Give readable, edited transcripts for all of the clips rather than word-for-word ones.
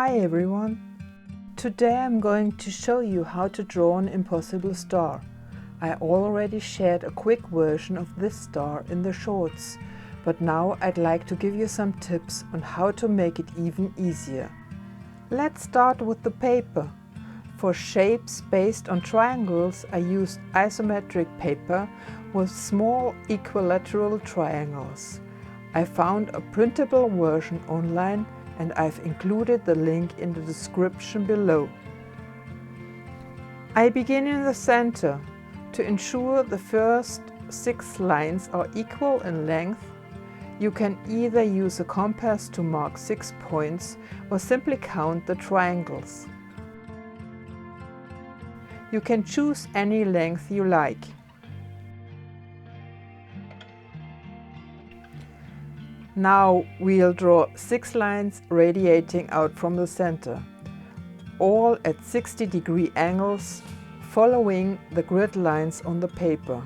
Hi everyone! Today I'm going to show you how to draw an impossible star. I already shared a quick version of this star in the shorts, but now I'd like to give you some tips on how to make it even easier. Let's start with the paper. For shapes based on triangles, I used isometric paper with small equilateral triangles. I found a printable version online and I've included the link in the description below. I begin in the center. To ensure the first 6 lines are equal in length, you can either use a compass to mark 6 points or simply count the triangles. You can choose any length you like. Now we'll draw 6 lines radiating out from the center, all at 60-degree angles, following the grid lines on the paper.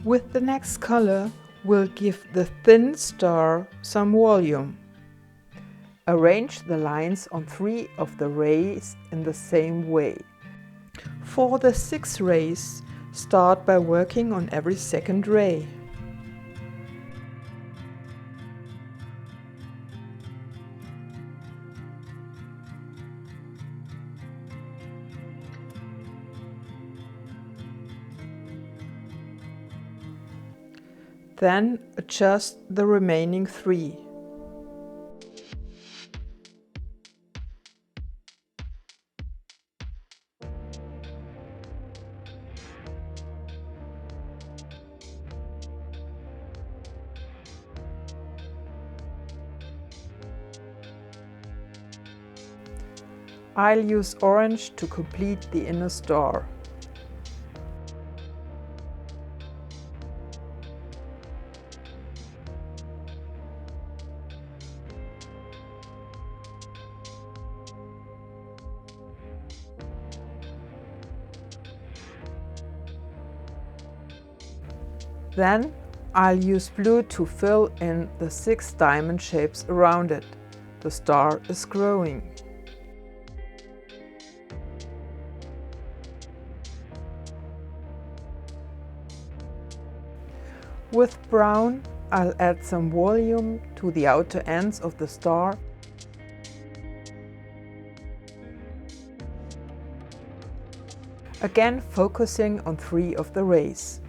With the next color, we'll give the thin star some volume. Arrange the lines on 3 of the rays in the same way. For the 6 rays, start by working on every second ray. Then adjust the remaining 3. I'll use orange to complete the inner star. Then I'll use blue to fill in the 6 diamond shapes around it. The star is growing. With brown, I'll add some volume to the outer ends of the star . Again focusing on 3 of the rays.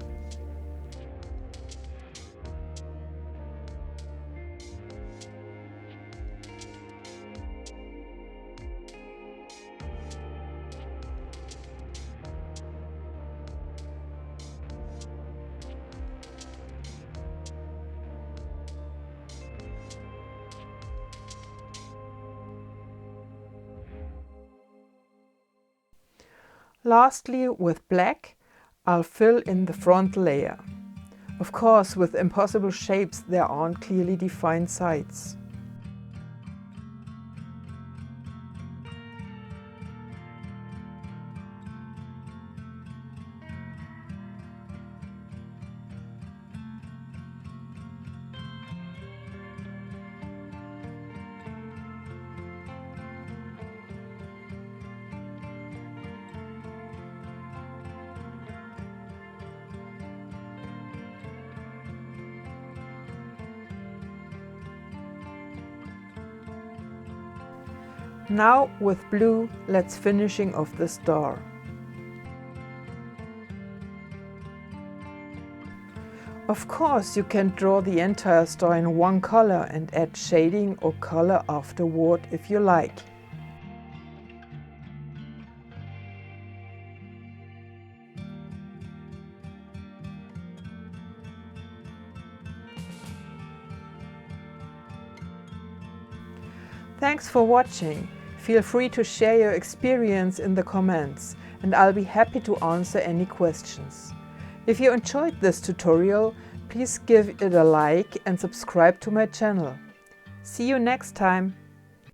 Lastly, with black, I'll fill in the front layer. Of course, with impossible shapes there aren't clearly defined sides. Now with blue, let's finishing off the star. Of course, you can draw the entire star in one color and add shading or color afterward if you like. Thanks for watching. Feel free to share your experience in the comments and I'll be happy to answer any questions. If you enjoyed this tutorial, please give it a like and subscribe to my channel. See you next time!